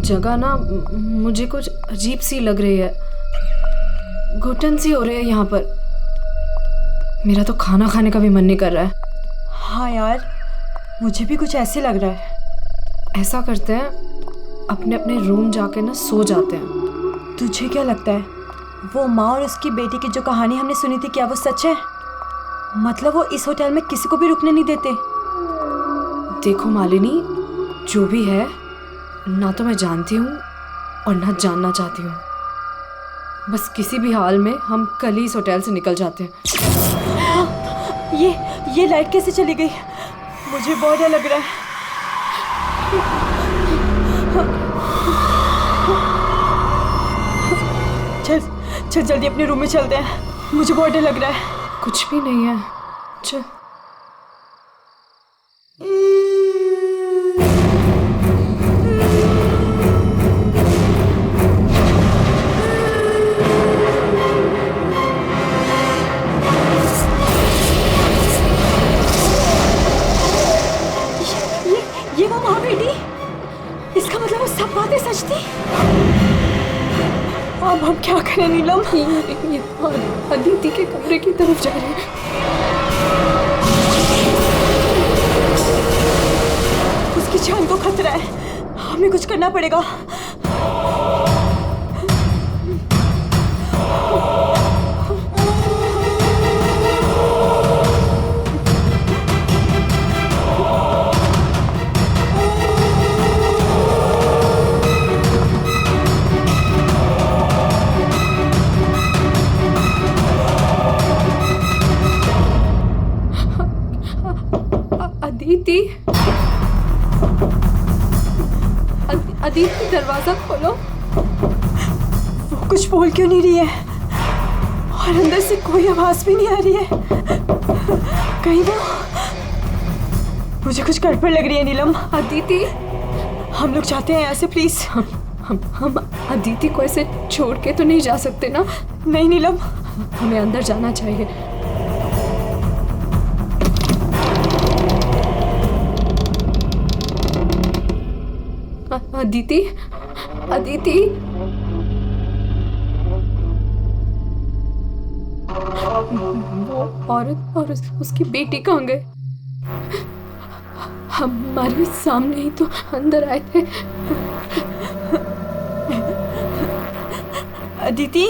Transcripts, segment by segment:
जगह ना मुझे कुछ अजीब सी लग रही है, घुटन सी हो रही है यहाँ पर। मेरा तो खाना खाने का भी मन नहीं कर रहा है। हाँ यार, मुझे भी कुछ ऐसे लग रहा है। ऐसा करते हैं, अपने अपने रूम जाके ना सो जाते हैं। तुझे क्या लगता है, वो माँ और उसकी बेटी की जो कहानी हमने सुनी थी, क्या वो सच है? मतलब वो इस होटल में किसी को भी रुकने नहीं देते? देखो मालिनी, जो भी है, ना तो मैं जानती हूँ और ना जानना चाहती हूँ। बस किसी भी हाल में हम कल ही इस होटल से निकल जाते हैं। ये लाइट कैसे चली गई? मुझे बहुत डर लग रहा है। चल जल्दी अपने रूम में चलते हैं, मुझे बहुत डर लग रहा है। कुछ भी नहीं है, चल। ये वो माँ बेटी, इसका मतलब वो सब बातें सच थी। अब हम क्या करें नीलम? ये अदिति के कमरे की तरफ जा रहे हैं। उसकी जान को खतरा है, हमें कुछ करना पड़ेगा। अदिति, दरवाजा खोलो। वो कुछ बोल क्यों नहीं रही है? और अंदर से कोई आवाज भी नहीं आ रही है। कहीं वो, मुझे कुछ गड़बड़ लग रही है नीलम। अदिति, हम लोग जाते हैं यहाँ से, प्लीज। हम अदिति को ऐसे छोड़ के तो नहीं जा सकते ना? नहीं नीलम, हमें अंदर जाना चाहिए। अदिति, अदिति, वो औरत और उसकी बेटी कहाँ गए? हमारे सामने ही तो अंदर आए थे। अदिति,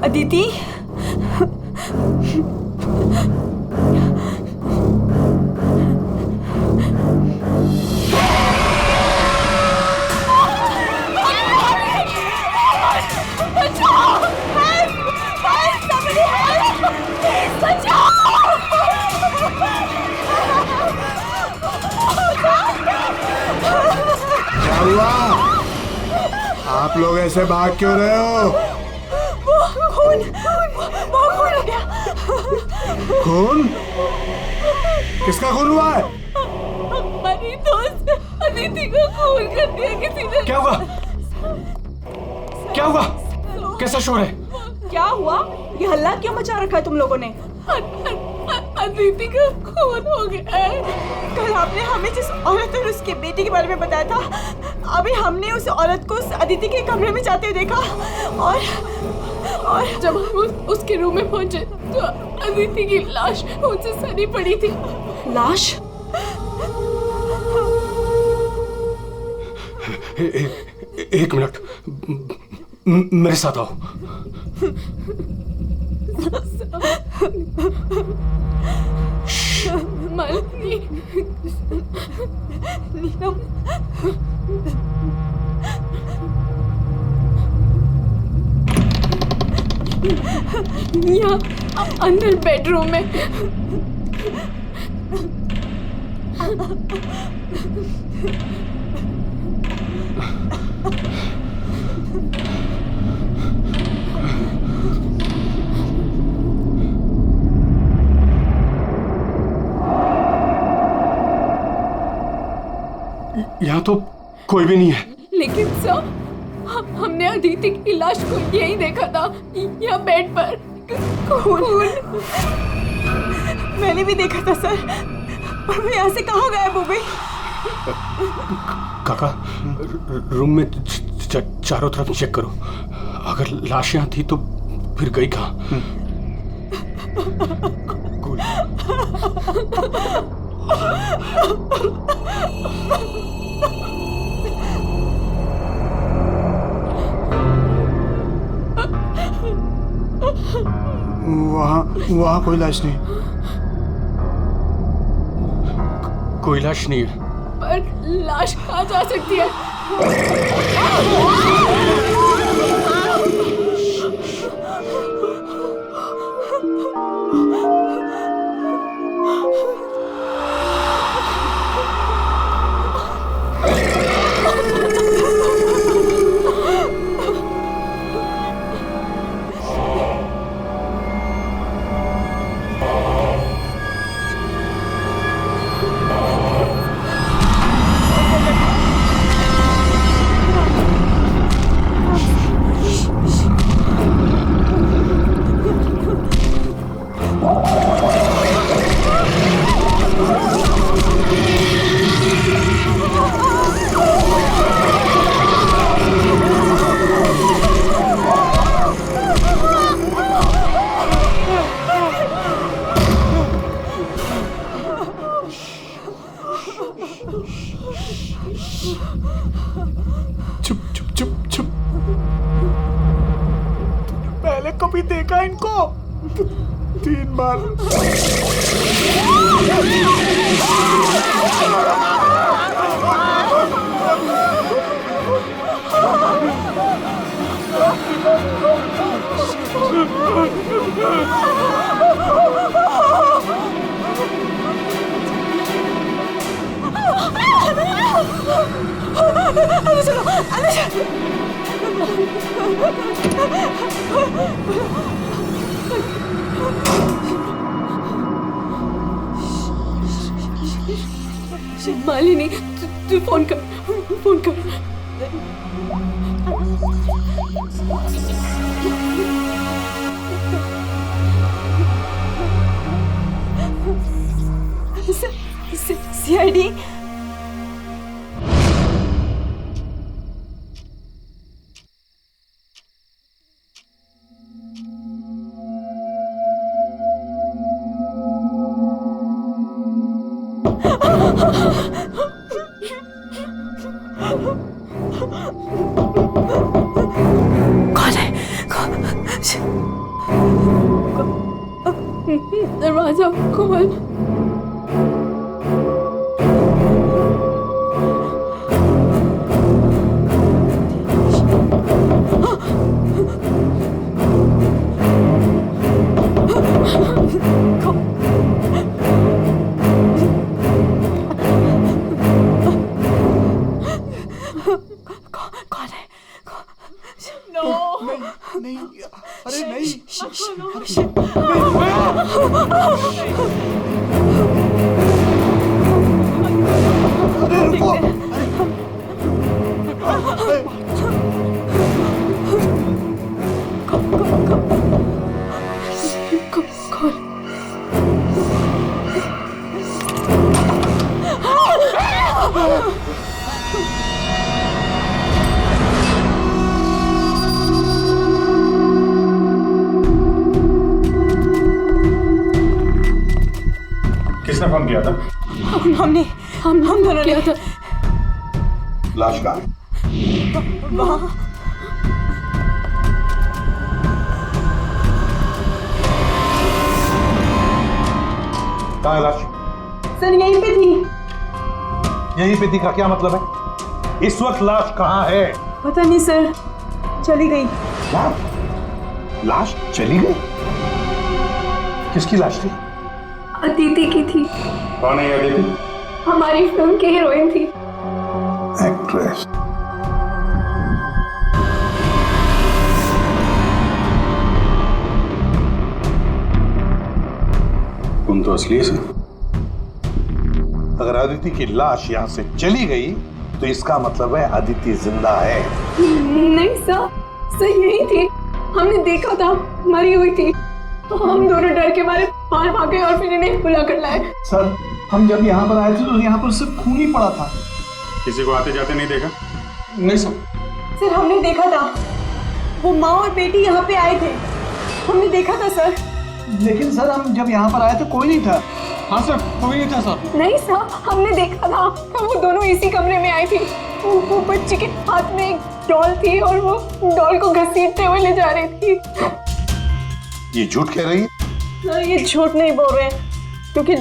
अदिति, आप लोग ऐसे भाग क्यों रहे हो? वो खून हो गया। खून? किसका खून हुआ है? हमारी दोस्त अदिति को खून कर दिया किसी ने। क्या हुआ? क्या हुआ? कैसा शोर है? क्या हुआ? ये हल्ला क्यों मचा रखा है तुम लोगों ने? अदिति का खून हो गया है। कल आपने हमें जिस औरत और उसके बेटे के बारे में बताया था, अभी हमने उस औरत को उस अदिति के कमरे में जाते हुए देखा, और जब हम उसके रूम में पहुंचे तो अदिति की लाश उनसे सनी पड़ी थी। लाश? एक मिनट, मेरे साथ आओ। मालिनी, नीलम, यहाँ अंदर बेडरूम में। यहाँ तो कोई भी नहीं है। लेकिन सर, हमने अदिति की लाश को यही देखा था, यहाँ बेड पर खून। मैंने भी देखा था सर, और वो यहाँ से कहाँ गायब हो गई? काका, रूम में चारों तरफ चेक करो। अगर लाश यहाँ थी तो फिर गई कहाँ? वहाँ कोई लाश नहीं। कोई लाश नहीं है। पर लाश कहाँ जा सकती है? चुप चुप चुप चुप। पहले कभी देखा इनको? 3 बार। मालिनी, तू फोन कर, फोन कर। सीआईडी। दरवाजा खोल। कौन है? नहीं, अरे नहीं। अरे रुको। किसने फोन किया था? हमने हम दोनों किया था। लाश कहाँ है? वहाँ कहाँ है लाश? सर यहीं पे थी। यहीं पे थी का क्या मतलब है? इस वक्त लाश कहाँ है? पता नहीं सर, चली गई। लाश चली गई? किसकी लाश थी? अदिति की थी। कौन है ये अदिति? हमारी फिल्म की हीरोइन थी। एक्ट्रेस। तुम तो असली से। अगर अदिति की लाश यहाँ से चली गई तो इसका मतलब है अदिति जिंदा है। नहीं सर यही थी। हमने देखा था मरी हुई थी। हम दोनों डर के मारे बाहर भागे और फिर इन्हें बुला कर लाए। सर हम जब यहाँ पर आए थे तो यहाँ पर सिर्फ खून ही पड़ा था, किसी को आते जाते नहीं देखा? नहीं सर। सर हमने देखा था, वो माँ और बेटी यहाँ पे आए थे, हमने देखा था सर। लेकिन सर हम जब यहाँ पर आए तो कोई नहीं था। हाँ सर, कोई नहीं था सर। नहीं सर, हमने देखा था, वो दोनों इसी कमरे में आई थी। वो बच्ची के हाथ में एक डॉल थी और वो डॉल को घसीटते हुए ले जा रही थी। ये झूठ कह रही है? सर ये झूठ नहीं बोल रहे हैं, क्योंकि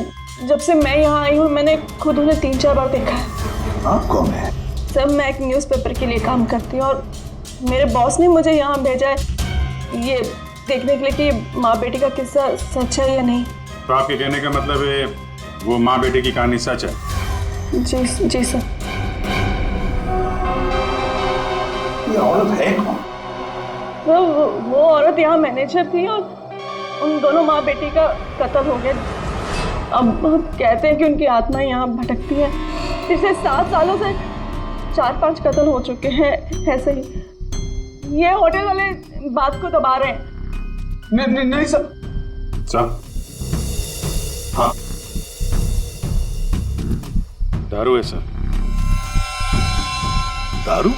जब से मैं यहाँ आई हूँ मैंने खुद उन्हें 3-4 बार देखा है। आप कौन है? सर मैं एक न्यूज़पेपर के लिए काम करती हूँ और मेरे बॉस ने मुझे यहाँ भेजा है ये देखने के लिए कि माँ बेटी का किस्सा सच है या नहीं। तो आपके कहने का मतलब है वो माँ बेटे की कहानी सच है? जी सर। ये औरत है कौन? तो वो औरत यहाँ मैनेजर थी और उन दोनों माँ बेटी का कत्ल हो गया। अब कहते हैं कि उनकी आत्मा यहाँ भटकती है। पिछले 7 सालों से 4-5 कत्ल हो चुके हैं ऐसे ही। ये होटल वाले बात को दबा रहे हैं। नहीं सर। सर हाँ, दारू है सर। दारू?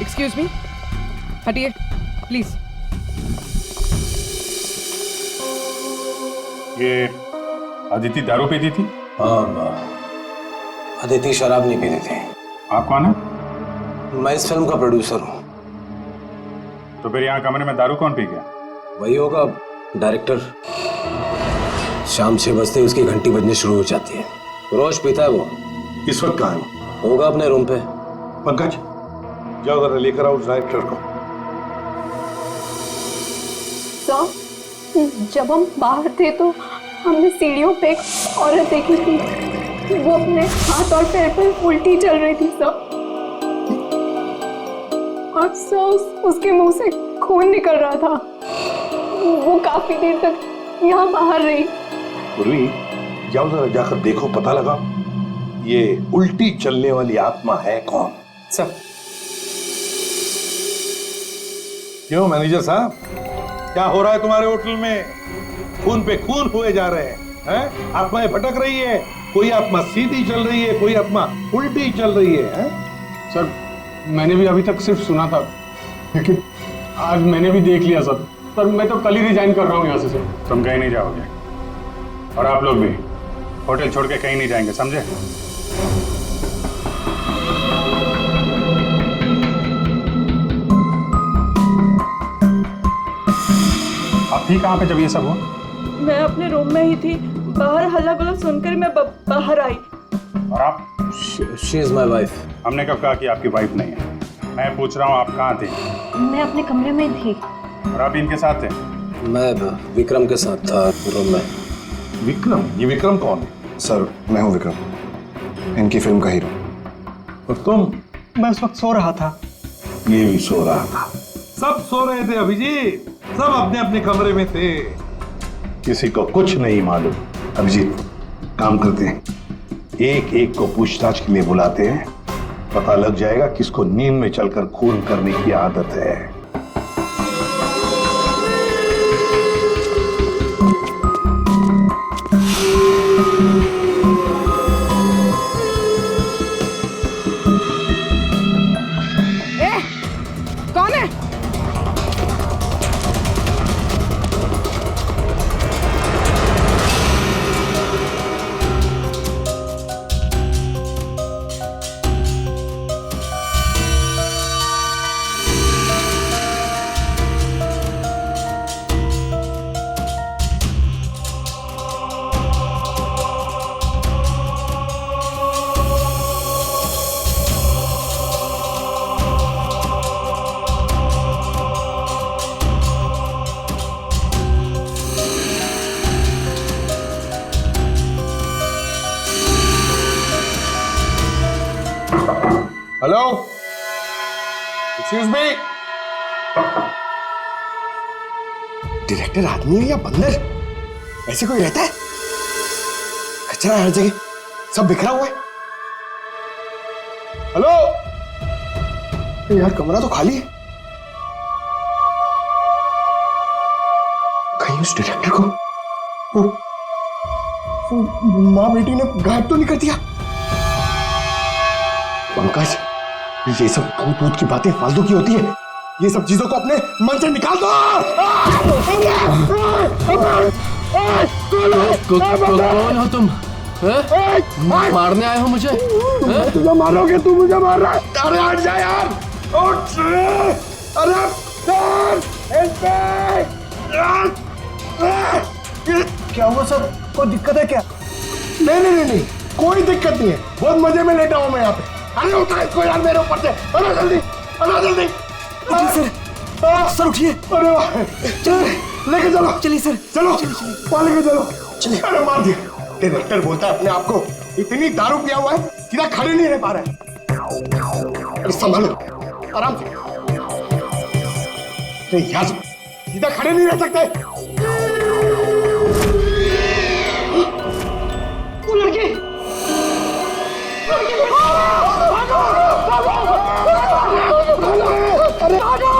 एक्सक्यूज मी, हटिए प्लीज। ये अदिति दारू पीती थी? अदिति शराब नहीं पीती थी। आप कौन है? मैं इस फिल्म का प्रोड्यूसर हूँ। तो फिर यहाँ कमरे में दारू कौन पी गया? वही होगा डायरेक्टर। शाम 6 बजते ही उसकी घंटी बजनी शुरू हो जाती है। रोज पीता है वो। इस वक्त कहाँ है? होगा अपने रूम पे। पंकज, जाओ जरा लेकर आओ उस डायरेक्टर को। सर जब हम बाहर थे तो हमने सीढ़ियों पे एक औरत देखी थी, वो अपने हाथ और पैर पर उल्टी चल रही थी सर। और सर उसके मुंह से खून निकल रहा था। वो काफी देर तक यहाँ बाहर रही। पूर्वी, जाओ जरा जाकर देखो, पता लगा ये उल्टी चलने वाली आत्मा है कौन। सर क्यों मैनेजर साहब, क्या हो रहा है तुम्हारे होटल में? खून पे खून हुए जा रहे हैं? आत्माएं भटक रही है, कोई आत्मा सीधी चल रही है, कोई आत्मा उल्टी चल रही है? सर मैंने भी अभी तक सिर्फ सुना था, लेकिन आज मैंने भी देख लिया सर। सर मैं तो कल ही रिजाइन कर रहा हूँ यहाँ से सर। तुम कहीं नहीं जाओगे और आप लोग भी होटल छोड़ के कहीं नहीं जाएंगे, समझे? आप थी कहाँ पे जब ये सब हुआ? मैं अपने रूम में ही थी, बाहर हल्ला गुल्ला सुनकर मैं बाहर आई। और आप? She is my wife. हमने कब कहा कि आपकी वाइफ नहीं है? मैं पूछ रहा हूँ आप कहाँ थे? मैं अपने कमरे में थी। और आप इनके साथ थे? मैं विक्रम के साथ था रूम में। विक्रम? ये विक्रम कौन है? सर मैं हूँ विक्रम, इनकी फिल्म का हीरो। और तुम? मैं उस वक्त सो रहा था। ये भी सो रहा था। सब सो रहे थे अभिजीत, सब अपने अपने कमरे में थे, किसी को कुछ नहीं मालूम। अभिजीत, काम करते हैं, एक एक को पूछताछ के लिए बुलाते हैं, पता लग जाएगा किसको नींद में चलकर खून करने की आदत है। कौन है? Hello, excuse me. डायरेक्टर आदमी है या बंदर? ऐसे कोई रहता है? कचरा हर जगह, सब बिखरा हुआ है। हेलो यार, कमरा तो खाली है। कहीं उस डायरेक्टर को वो माँ बेटी ने गायब तो नहीं कर दिया? पंकज, ये सब भूत भूत की बातें फालतू की होती है। ये सब चीजों को अपने मन से निकाल दो। कौन हो तुम? मारने आए हो मुझे? तुझे मारोगे, तू मुझे मार रहा है। अरे हट जा यार, उठ। अरे क्या हुआ सर? कोई दिक्कत है क्या? नहीं, कोई दिक्कत नहीं है। बहुत मजे में लेटा हूं मैं यहाँ पे। अरे उठा इसको यार मेरे ऊपर से। अरे जल्दी। सर उठिए। अरे वाह, लेके चलो। चलिए सर, चलो वहाँ लेके चलो। चलिए। अरे मार दिया। डायरेक्टर बोलता है अपने आप को इतनी दारू पिया हुआ है, सीधा खड़े नहीं रह पा रहा है। अरे संभालो, आराम से। अरे यार, सीधा खड़े नहीं रह सकते। वो लड़की अरे भागो।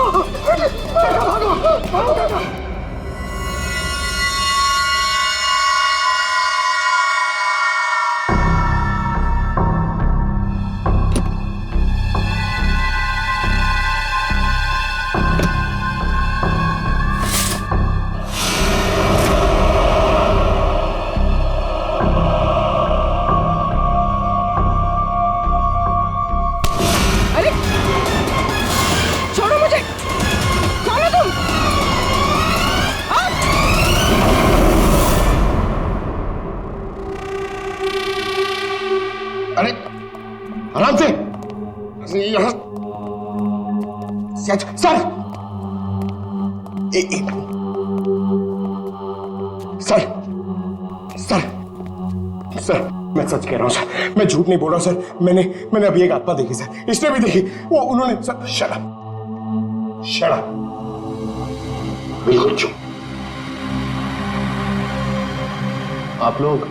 अरे आराम से। यहाँ सर सर सर सर मैं सच कह रहा हूँ सर, मैं झूठ नहीं बोल रहा हूँ सर। मैंने अभी एक आत्मा देखी सर, इसने भी देखी। वो उन्होंने सर शराब बिल्कुल चुप। आप लोग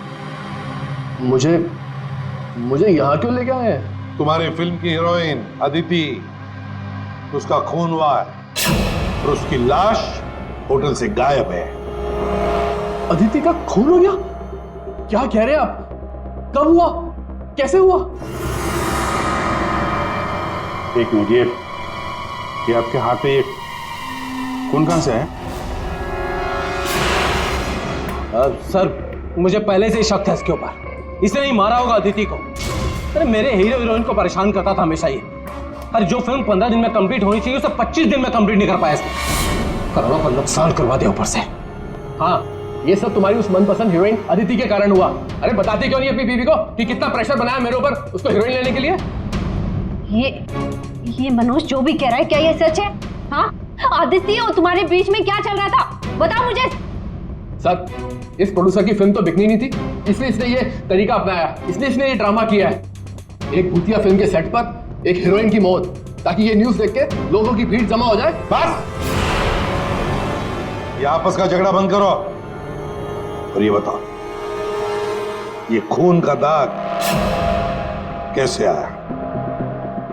मुझे यहाँ क्यों लेके आए हैं? तुम्हारी फिल्म की हीरोइन अदिति, उसका खून हुआ है और उसकी लाश होटल से गायब है। अदिति का खून हो गया? क्या कह रहे हैं आप? कब हुआ? कैसे हुआ? एक मिनट, ये आपके हाथ पे ये खून कहां से है? सर, मुझे पहले से ही शक था इसके ऊपर। इसने ही मारा होगा अदिति को। अरे मेरे हीरो हीरोइन को परेशान करता था हमेशा ये। अरे जो फिल्म 15 दिन में कंप्लीट होनी चाहिए उसे 25 दिन में कंप्लीट नहीं कर पाया इसने। करोड़ों का नुकसान करवा दिया ऊपर से। हाँ, ये सब तुम्हारी उस मनपसंद हीरोइन अदिति के कारण हुआ। अरे बताती क्यों नहीं अपनी बीवी को कि कितना प्रेशर बनाया मेरे ऊपर उसको हीरोइन लेने के लिए? ये मनोज जो भी कह रहा है, क्या ये सच है? हाँ, आदित्य और तुम्हारे बीच में क्या चल रहा था? बताओ मुझे। सर, इस प्रोड्यूसर की फिल्म तो बिकनी नहीं थी, इसलिए इसने ये तरीका अपनाया। इसने ये ड्रामा किया है। एक भूतिया फिल्म के सेट पर एक हीरोइन की मौत, ताकि ये न्यूज़ देख के लोगों की भीड़ जमा हो जाए। बस, ये आपस का झगड़ा बंद करो और ये बताओ, ये खून का दाग कैसे आया?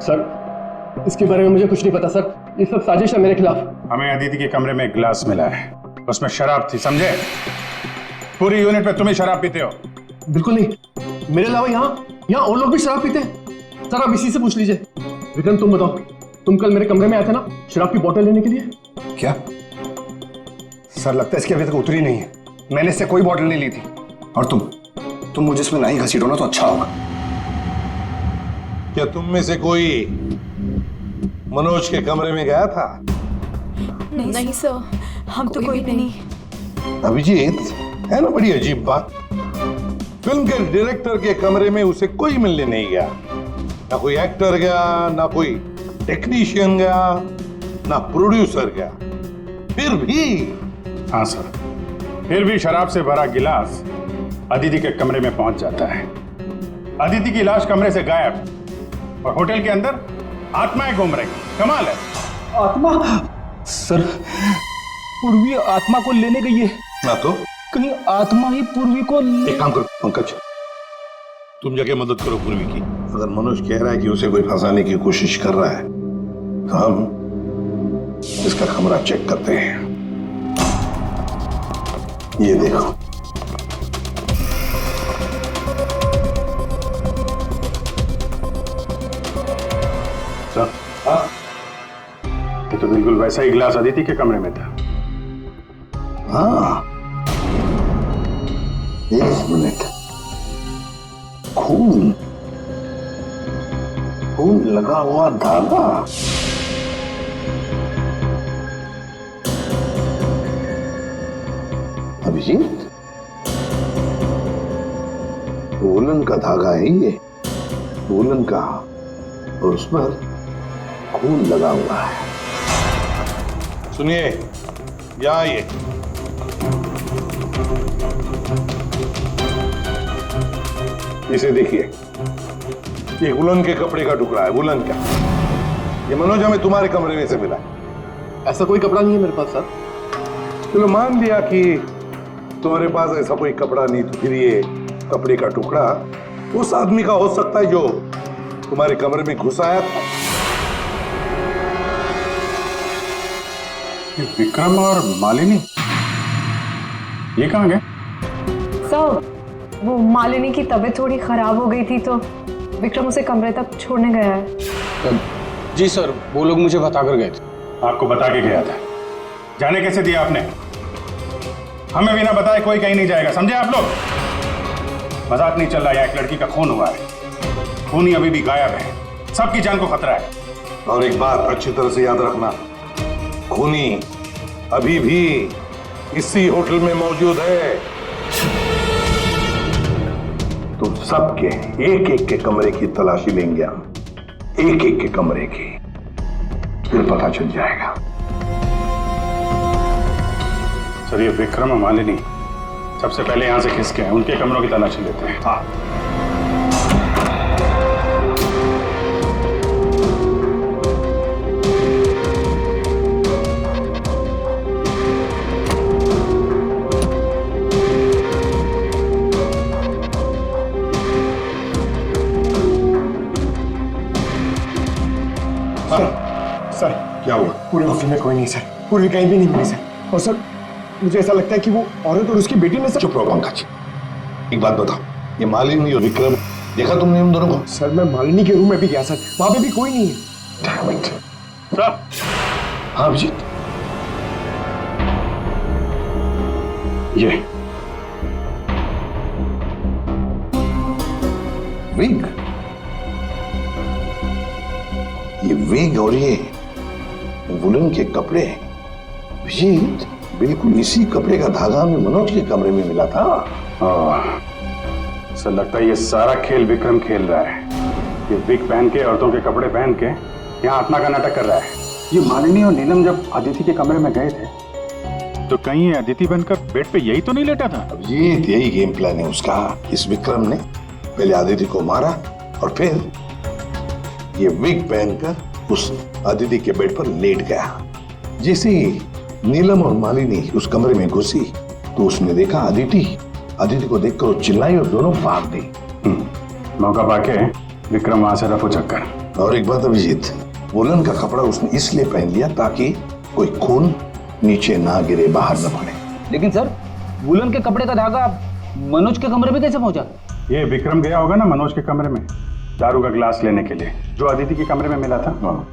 सर, इसके बारे में मुझे कुछ नहीं पता सर। ये सब साजिश है मेरे खिलाफ। हमें अदिति के कमरे में एक गिलास मिला है, उसमें शराब थी, समझे? पूरी यूनिट में तुम ही शराब पीते हो। बिल्कुल नहीं, मेरे अलावा यहाँ और लोग भी शराब पीते हैं। सर, आप इसी से पूछ लीजिए। विक्रम, तुम बताओ, तुम कल मेरे कमरे में आए थे ना शराब की बोतल लेने के लिए? क्या सर, लगता है इसकी अभी तक उतरी नहीं है। मैंने इससे कोई बोतल नहीं ली थी। और तुम मुझे इसमें नहीं घसीटो ना तो अच्छा होगा। क्या तुम में से कोई मनोज के कमरे में गया था? नहीं सर, हम तो कोई भी नहीं। अभिजीत, है ना बड़ी अजीब बात। फिल्म के डायरेक्टर के कमरे में उसे कोई मिलने नहीं गया। ना कोई एक्टर गया, ना कोई टेक्नीशियन गया, ना प्रोड्यूसर गया। फिर भी हाँ सर, फिर भी शराब से भरा गिलास अदिति के कमरे में पहुंच जाता है। अदिति की लाश कमरे से गायब और होटल के अंदर आत्माएं घूम रही। कमाल है। आत्मा? सर, पूर्वी आत्मा को लेने गई है। ना तो कहीं आत्मा ही पूर्वी को एक काम करो पंकज, तुम जाके मदद करो पूर्वी की। अगर मनोज कह रहा है कि उसे कोई फंसाने की कोशिश कर रहा है तो हम इसका कमरा चेक करते हैं। ये देखो, बिल्कुल वैसा ही गिलास अदिति के कमरे में था। हाँ, एक मिनट, खून खून लगा हुआ धागा। अभिजीत, वूलन का धागा है ये, वूलन का, और उस पर खून लगा हुआ है। सुनिए, या ये इसे देखिए, ये वुलन के कपड़े का टुकड़ा है, वुलन का। ये मनोज हमें तुम्हारे कमरे में से मिला है। ऐसा कोई कपड़ा नहीं है मेरे पास सर। चलो मान लिया कि तुम्हारे पास ऐसा कोई कपड़ा नहीं, तो फिर ये कपड़े का टुकड़ा उस आदमी का हो सकता है जो तुम्हारे कमरे में घुस आया था। ये विक्रम और मालिनी ये कहाँ गए? सर, वो मालिनी की तबीयत थोड़ी खराब हो गई थी तो विक्रम उसे कमरे तक छोड़ने गया है। जी सर, वो लोग मुझे बता कर गए थे। आपको बता के गया था? जाने कैसे दिया आपने? हमें बिना बताए कोई कहीं नहीं जाएगा, समझे आप लोग? मजाक नहीं चल रहा है, एक लड़की का खून हुआ है, खूनी अभी भी गायब है, सबकी जान को खतरा है। और एक बात अच्छी तरह से याद रखना, खूनी अभी भी इसी होटल में मौजूद है। तो सबके एक एक के कमरे की तलाशी लेंगे हम, एक एक के कमरे की, फिर पता चल जाएगा। सर, ये विक्रम और मालिनी सबसे पहले यहां से खिसके हैं, उनके कमरों की तलाशी लेते हैं। हाँ। सर, क्या हुआ? पूरे ऑफिस में कोई नहीं सर, पूरी कहीं भी नहीं मिली सर। और सर, मुझे ऐसा लगता है कि वो औरत और उसकी बेटी ने सर। चुप रहो पंकज, एक बात बताओ, ये मालिनी और विक्रम देखा तुमने उन दोनों को? सर, मैं मालिनी के रूम में भी गया सर, वहां पे भी कोई नहीं है। सर, हाँ अभिजीत, ये विग, ये विग और ये वुलन के कपड़े, अभिजीत बिल्कुल इसी कपड़े का धागा हमें मनोज के कमरे में मिला था। सर, लगता है ये सारा खेल विक्रम खेल रहा है। ये विग पहन के, औरतों के कपड़े पहन के यहाँ आत्मा का नाटक कर रहा है। ये मालिनी और नीलम जब अदिति के कमरे में गए थे तो कहीं ये अदिति बनकर बेड पे यही तो नहीं लेटा था? अभिजीत, यही गेम प्लान है उसका। इस विक्रम ने पहले अदिति को मारा और फिर ये विग पहनकर उस अदिति के बेड पर लेट गया। जैसे ही नीलम और मालिनी उस कमरे में घुसी तो उसने देखा अदिति को देखकर वो चिल्लाई और दोनों भाग दी। मौका पाके विक्रम वहां से रफू चक्कर। और एक बात अभिजीत, वुलन का कपड़ा उसने इसलिए पहन लिया ताकि कोई खून नीचे ना गिरे, बाहर न पड़े। लेकिन सर, वुलन के कपड़े का धागा मनोज के कमरे में कैसे पहुंचा? ये विक्रम गया होगा ना मनोज के कमरे में दारू का गिलास लेने के लिए, जो अदिति के कमरे में मिला था।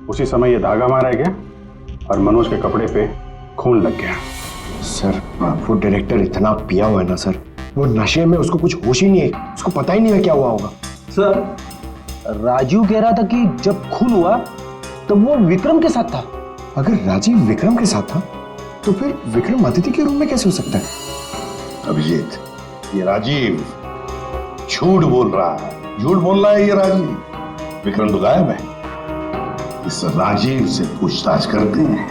उसी समय ये धागा मारा गया और मनोज के कपड़े पे खून लग गया। सर, वो डायरेक्टर इतना पिया हुआ है ना सर, वो नशे में उसको कुछ होश ही नहीं है, उसको पता ही नहीं है क्या हुआ होगा। सर, राजीव कह रहा था कि जब खून हुआ तब वो विक्रम के साथ था। अगर राजीव विक्रम के साथ था तो फिर विक्रम अदिति के रूम में कैसे हो सकता है? अभिजीत, ये राजीव झूठ बोल रहा है, झूठ बोल रहा है ये राजीव। विक्रम तो गायब है, इस राजीव से पूछताछ करते हैं।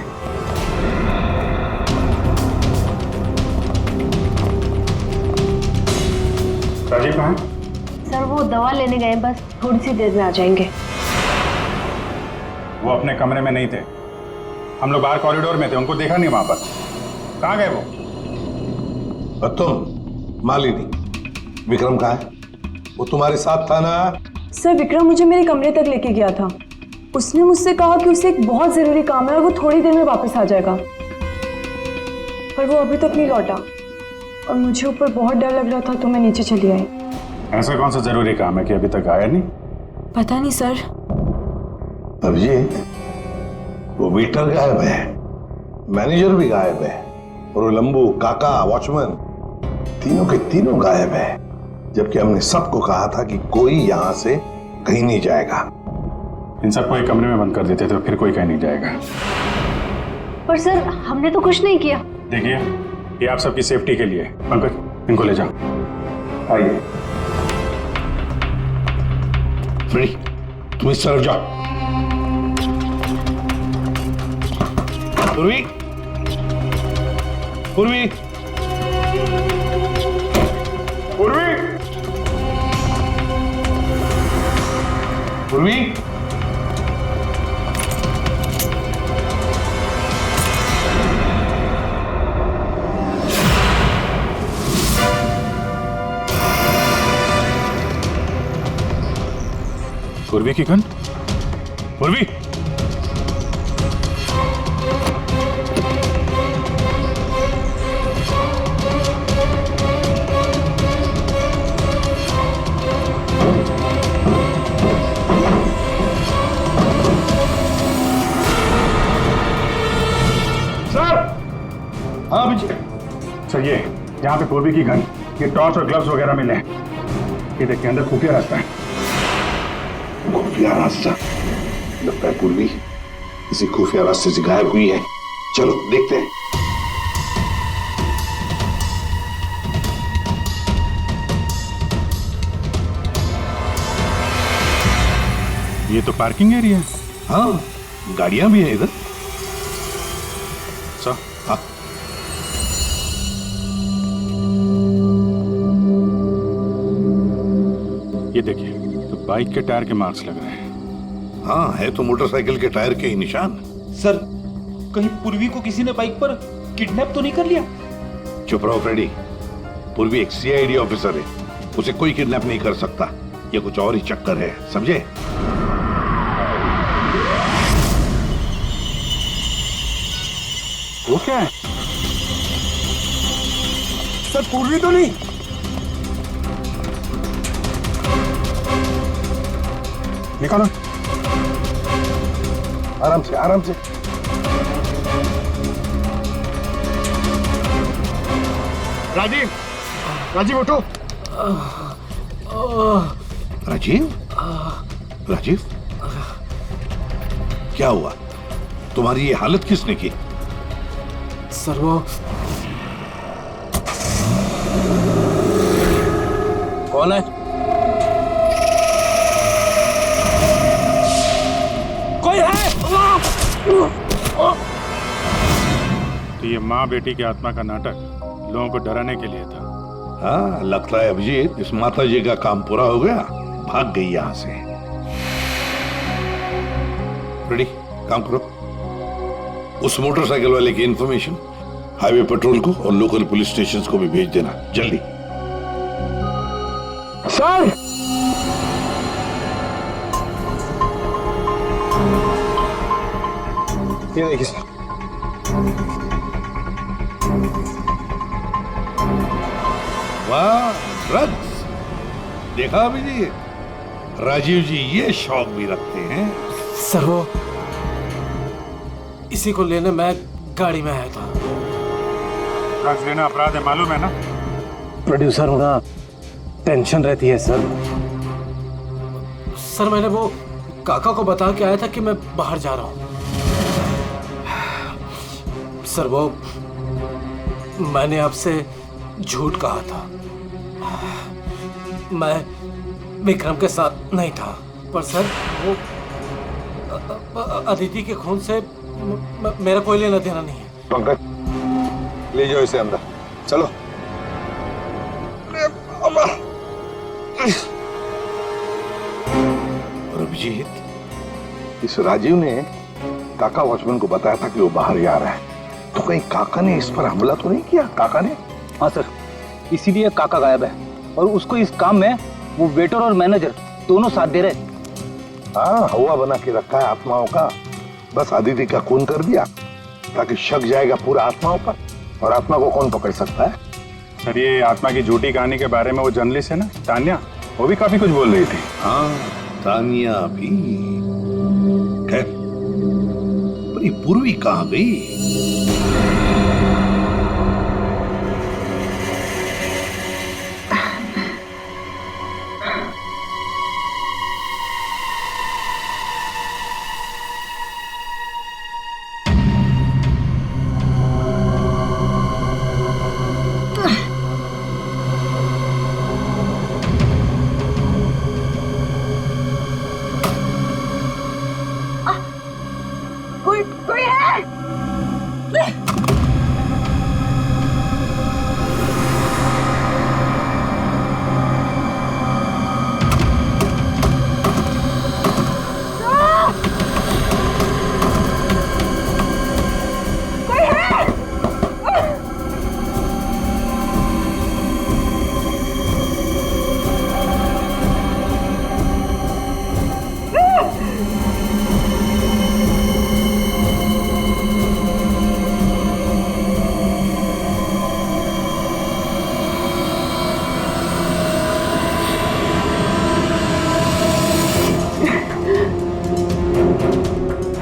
राजीव कहाँ है? सर, वो दवा लेने गए, बस थोड़ी सी देर में आ जाएंगे। वो अपने कमरे में नहीं थे, हम लोग बाहर कॉरिडोर में थे, उनको देखा नहीं वहां पर। कहाँ गए वो? और तुम मालिनी, विक्रम कहाँ है? वो तुम्हारे साथ था ना? सर, विक्रम मुझे मेरे कमरे तक लेके गया था। उसने मुझसे कहा कि उसे एक बहुत जरूरी काम है और वो थोड़ी देर में वापस आ जाएगा, पर वो अभी तक नहीं लौटा और मुझे ऊपर बहुत डर लग रहा था तो मैं नीचे चली आई। ऐसा कौन सा जरूरी काम है कि अभी तक आया नहीं? पता नहीं सर। अभिजीत, वो वेटर गायब है, मैनेजर भी गायब है, और वो लंबू, काका, वॉचमैन तीनों के तीनों गायब है। जबकि हमने सबको कहा था कि कोई यहां से कहीं नहीं जाएगा। इन सबको एक कमरे में बंद कर देते तो फिर कोई कहीं नहीं जाएगा। पर सर हमने तो कुछ नहीं किया। देखिए, ये आप सबकी सेफ्टी के लिए है। पंकज, इनको ले जाओ। आइए। फ्रेडी, तुम इस तरफ जाओ। पूर्वी, पूर्वी, पूर्वी, पूर्वी, पूर्वी की गन। पूर्वी, हाँ अभिजीत। सर ये यहाँ पे पूर्वी की गन, ये टॉर्च और ग्लव्स वगैरह मिले हैं। ये देखिए, अंदर खुफिया रास्ता है। खुफिया रास्ता? लगता है पूर्वी किसी खुफिया रास्ते से गायब हुई है। चलो देखते हैं। ये तो पार्किंग एरिया है। हाँ, गाड़ियां भी है इधर। सर, हाँ, ये देखिए, तो बाइक के टायर के मार्क्स लग रहे हैं। हाँ, है तो मोटरसाइकिल के टायर के ही निशान। सर, कहीं पूर्वी को किसी ने बाइक पर किडनैप तो नहीं कर लिया? चुप रहो फ्रेडी। पूर्वी एक सीआईडी ऑफिसर है, उसे कोई किडनैप नहीं कर सकता। ये कुछ और ही चक्कर है, समझे? वो क्या है? सर पूर्वी तो नहीं? निकालो। आराम से, आराम से। राजीव, राजीव उठो। राजीव, राजीव, क्या हुआ? तुम्हारी ये हालत किसने की? सर वो कौन है? कोई है? तो ये माँ बेटी की आत्मा का नाटक लोगों को डराने के लिए था। हाँ, लगता है अभिजीत इस माता जी का काम पूरा हो गया, भाग गई यहां से। रेडी, काम करो। उस मोटरसाइकिल वाले की इंफॉर्मेशन हाईवे पेट्रोल को और लोकल पुलिस स्टेशन को भी भेज देना, जल्दी। सर, ये देखिए सर। वाह, ड्रग्स! देखा अभिजीत, राजीव जी ये शौक भी रखते हैं। सर वो इसी को लेने मैं गाड़ी में आया था। ड्रग्स लेना अपराध है, मालूम है ना? प्रोड्यूसर होना टेंशन रहती है सर। सर मैंने वो काका को बता के आया था कि मैं बाहर जा रहा हूँ। सर वो मैंने आपसे झूठ कहा था। मैं विक्रम के साथ नहीं था। पर सर वो अदिति के खून से मेरा कोई लेना देना नहीं है। पंकज, ले जाओ इसे अंदर, चलो। और अभिजीत, इस राजीव ने काका वॉचमैन को बताया था कि वो बाहर जा रहा है, तो कहीं काका ने इस पर हमला तो नहीं किया? काका ने? हाँ सर, इसीलिए काका गायब है और उसको इस काम में वो वेटर और मैनेजर दोनों साथ दे रहे। हाँ, हवा बना के रखा है आत्माओं का। बस आदिति का खून कर दिया ताकि शक जाएगा पूरा आत्माओं पर, और आत्मा को कौन पकड़ सकता है? सर ये आत्मा की झूठी कहानी के बारे में वो जर्नलिस्ट है ना, तान्या, वो भी काफी कुछ बोल रही थी। हाँ, तानिया भी। खैर, पर हमारी पूर्वी कहाँ गई?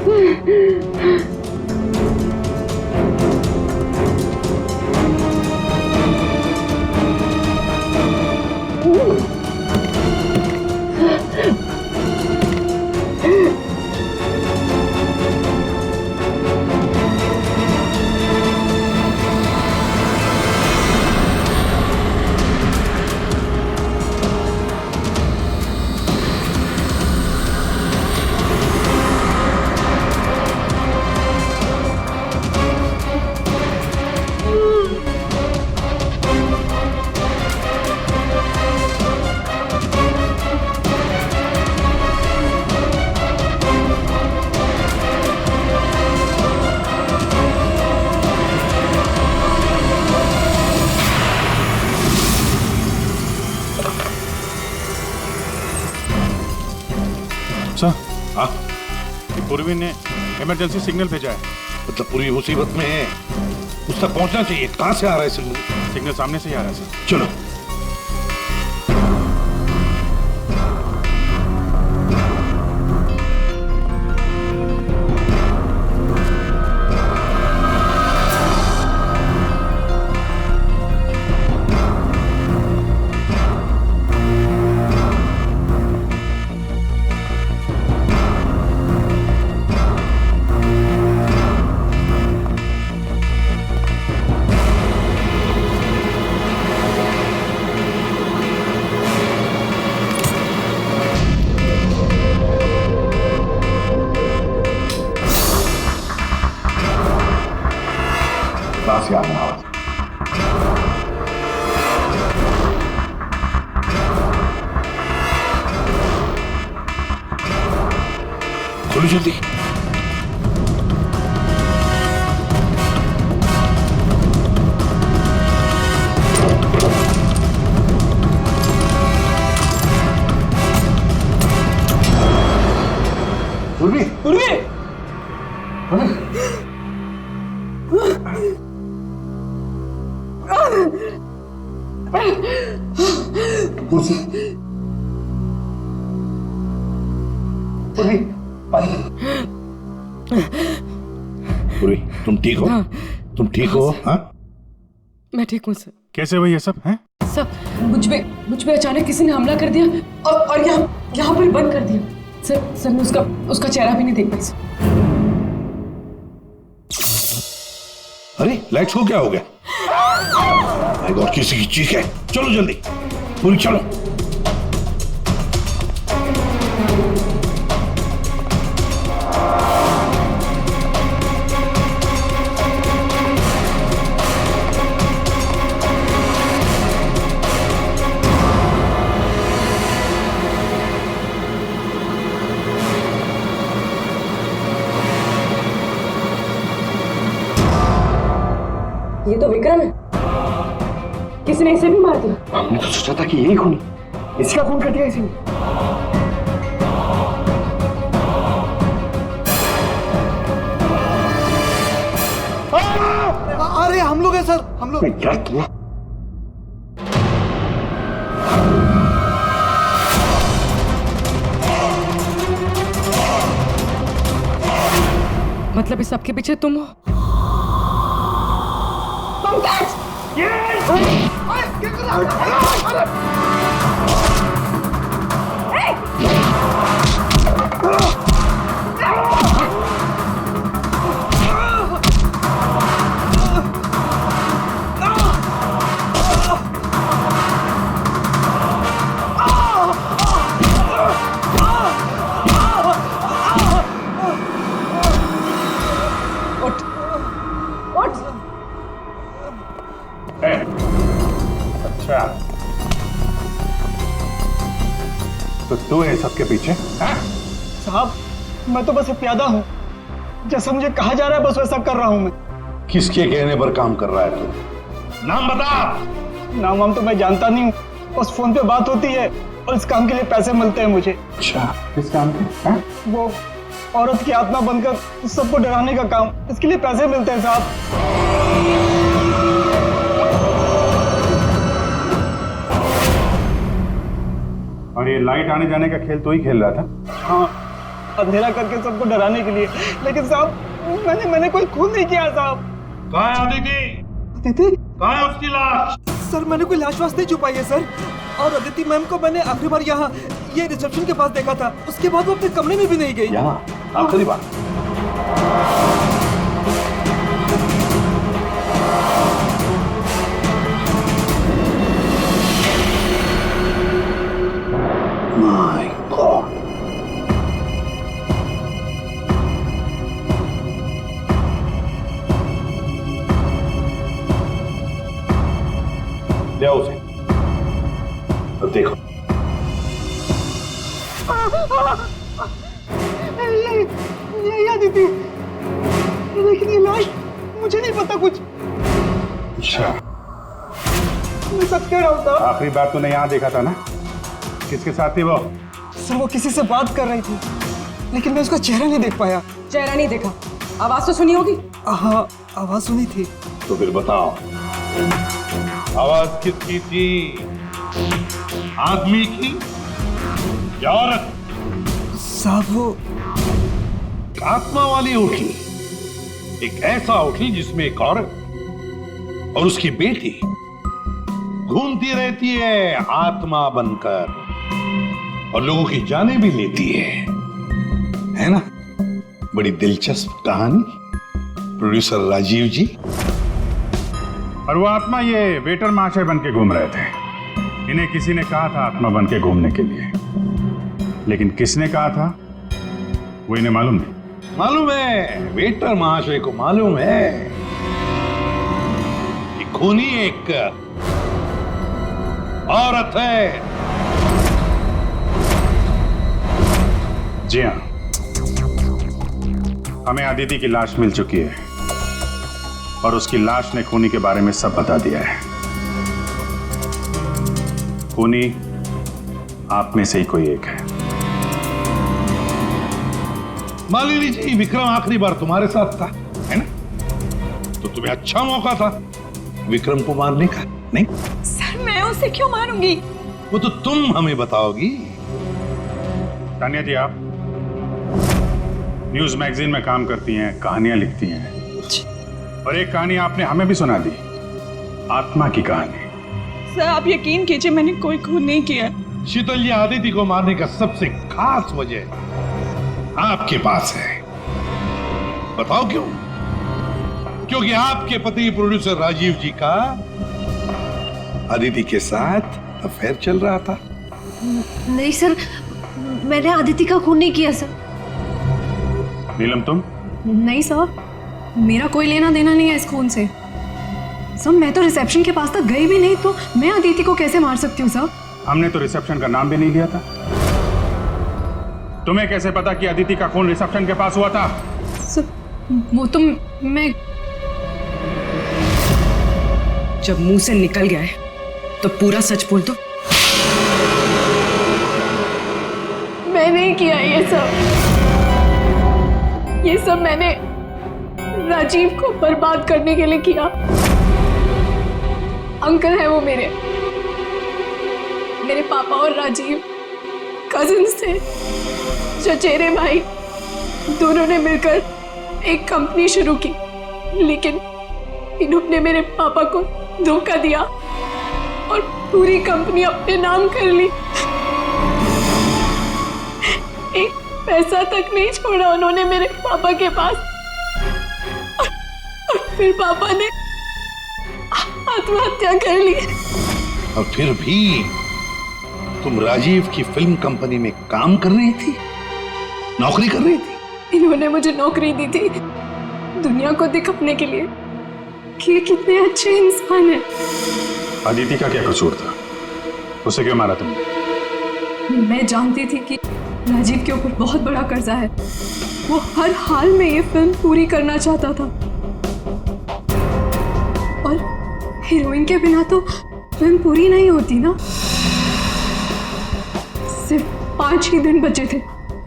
कोई है? हाँ, पूर्वी ने इमरजेंसी सिग्नल भेजा है। मतलब पूरी मुसीबत में है, उस तक पहुंचना चाहिए। कहां से आ रहा है सिग्नल? सिग्नल सामने से ही आ रहा है सर। चलो। से आना आवाज। खोलो जल्दी। पूर्वी पूर्वी कुर्सी पूर्वी पूर्वी तुम ठीक हो? तुम ठीक हो? हाँ मैं ठीक हूँ सर। कैसे हुई ये सब है? सर मुझ पे अचानक किसी ने हमला कर दिया और यहाँ पर बंद कर दिया। सर मैं उसका चेहरा भी नहीं देख पाई सर। अरे लाइट्स को क्या हो गया? माय गॉड, किसी की चीख है। चलो जल्दी पूरी चलो। ये तो विक्रम है। किसी ने इसे भी मार दिया। हमने तो सोचा था कि यही खूनी, इसका खून कर दिया इसी ने। अरे हम लोग हैं सर, हम लोग। क्या किया? मतलब इस सबके पीछे तुम हो? अच्छा, तो तू है सबके पीछे? हाँ? साहब, मैं तो बस एक प्यादा हूँ। जैसा मुझे कहा जा रहा है बस वैसा कर रहा हूँ मैं। किसके कहने पर काम कर रहा है तू? नाम बता। नाम वाम तो मैं जानता नहीं हूँ, बस फोन पे बात होती है और इस काम के लिए पैसे मिलते हैं मुझे। अच्छा, किस काम के? हाँ? वो औरत की आत्मा बनकर सबको डराने का काम, इसके लिए पैसे मिलते हैं साहब। और ये लाइट आने जाने का खेल तो ही खेल रहा था? हाँ, अंधेरा करके सबको डराने के लिए। लेकिन साहब, मैंने कोई खून नहीं किया साहब। कहाँ है अदिति? अदिति? कहाँ है उसकी लाश? सर, मैंने कोई लाश वाश नहीं छुपाई है सर। और अदिति मैम को मैंने आखिरी बार यहाँ ये रिसेप्शन के पास देखा था। उसके बाद वो अपने कमरे में भी नहीं गई। यहाँ आखिरी बार? My God. ले आओ उसे। तो देखो। ये अदिति, लेकिन ये लाश, मुझे नहीं पता कुछ। अच्छा, मैं सच कह रहा हूँ साहब। आखिरी बार तूने यहाँ देखा था ना? किसके साथ थी वो? सर, वो किसी से बात कर रही थी, लेकिन मैं उसका चेहरा नहीं देख पाया। चेहरा नहीं देखा, आवाज तो सुनी होगी? हाँ, आवाज सुनी थी। तो फिर बताओ, आवाज किसकी थी? आदमी की या औरत? साहब, वो आत्मा वाली उठी, एक ऐसा उठी जिसमें एक औरत और उसकी बेटी घूमती रहती है आत्मा बनकर और लोगों की जानें भी लेती है ना? बड़ी दिलचस्प कहानी, प्रोड्यूसर राजीव जी। और वो आत्मा ये वेटर महाशय बन के घूम रहे थे। इन्हें किसी ने कहा था आत्मा बन के घूमने के लिए, लेकिन किसने कहा था वो इन्हें मालूम नहीं। मालूम है, वेटर महाशय को मालूम है कि खूनी एक औरत है। जी हाँ, हमें अदिति की लाश मिल चुकी है और उसकी लाश ने खूनी के बारे में सब बता दिया है। खूनी आप में से ही कोई एक है। मालिनी जी, विक्रम आखिरी बार तुम्हारे साथ था, है ना? तो तुम्हें अच्छा मौका था विक्रम को मारने का, नहीं? सर, मैं उसे क्यों मारूंगी? वो तो तुम हमें बताओगी। तानिया जी, आप न्यूज मैगजीन में काम करती हैं, कहानियां लिखती हैं, और एक कहानी आपने हमें भी सुना दी, आत्मा की कहानी। सर, आप यकीन कीजिए, मैंने कोई खून नहीं किया। शीतल जी, आदिति को मारने का सबसे खास वजह आपके पास है। बताओ क्यों? क्योंकि आपके पति प्रोड्यूसर राजीव जी का अदिति के साथ अफेयर चल रहा था। नहीं सर, मैंने अदिति का खून नहीं किया सर। नीलम, तुम? नहीं सर, मेरा कोई लेना देना नहीं है इस खून से। सर, मैं तो रिसेप्शन के पास तक गई भी नहीं, तो मैं अदिति को कैसे मार सकती हूँ सर? हमने तो रिसेप्शन का नाम भी नहीं लिया था। तुम्हें कैसे पता कि अदिति का खून रिसेप्शन के पास हुआ था? सर, वो तो मैं जब मुंह से निकल गया है तो पूरा सच बोल दो। मैं नहीं किया ये सब मैंने राजीव को बर्बाद करने के लिए किया। अंकल है वो मेरे पापा और राजीव कजिन्स थे, चचेरे भाई, दोनों ने मिलकर एक कंपनी शुरू की, लेकिन इन्होंने मेरे पापा को धोखा दिया और पूरी कंपनी अपने नाम कर ली। एक पैसा तक नहीं छोड़ा उन्होंने मेरे पापा के पास। और फिर पापा ने आत्महत्या कर ली। और फिर भी तुम राजीव की फिल्म कंपनी में काम कर रही थी, नौकरी कर रही थी। इन्होंने मुझे नौकरी दी थी दुनिया को दिखाने के लिए कि ये कितने अच्छे इंसान हैं। अदिति का क्या कसूर था? उसे क्यों मारा तुमने? मैं जानती थी कि राजीव के ऊपर बहुत बड़ा कर्जा है। वो हर हाल में ये फिल्म पूरी करना चाहता था और हीरोइन के बिना तो फिल्म पूरी नहीं होती ना। सिर्फ 5 ही दिन बचे थे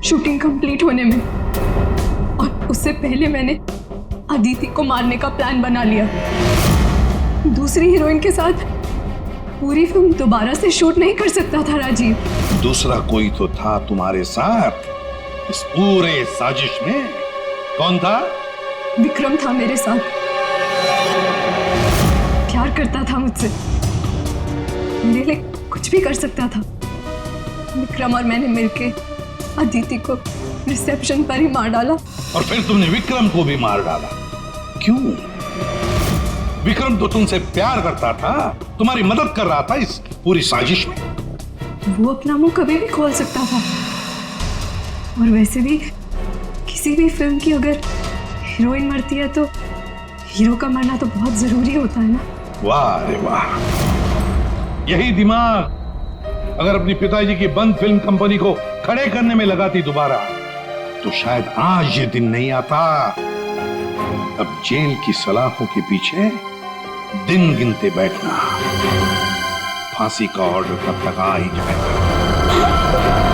शूटिंग कंप्लीट होने में और उससे पहले मैंने अदिति को मारने का प्लान बना लिया। दूसरी हीरोइन के साथ पूरी फिल्म दोबारा से शूट नहीं कर सकता था राजीव। दूसरा कोई तो था तुम्हारे साथ इस पूरे साजिश में। कौन था? विक्रम था मेरे साथ। प्यार करता था मुझसे, मेरे लिए कुछ भी कर सकता था। विक्रम और मैंने मिलके अदिति को रिसेप्शन पर ही मार डाला। और फिर तुमने विक्रम को भी मार डाला। क्यों? विक्रम तो तुमसे प्यार करता था, तुम्हारी मदद कर रहा था इस पूरी साजिश में। वो अपना मुंह कभी भी खोल सकता था। और वैसे भी किसी भी फिल्म की अगर हीरोइन मरती है तो हीरो का मरना तो बहुत जरूरी होता है ना। वाह रे वाह, यही दिमाग अगर अपनी पिताजी की बंद फिल्म कंपनी को खड़े करने में लगाती दोबारा, तो शायद आज ये दिन नहीं आता। अब जेल की सलाखों के पीछे दिन गिनते बैठना, फांसी का ऑर्डर तब तक आ ही जाएगा।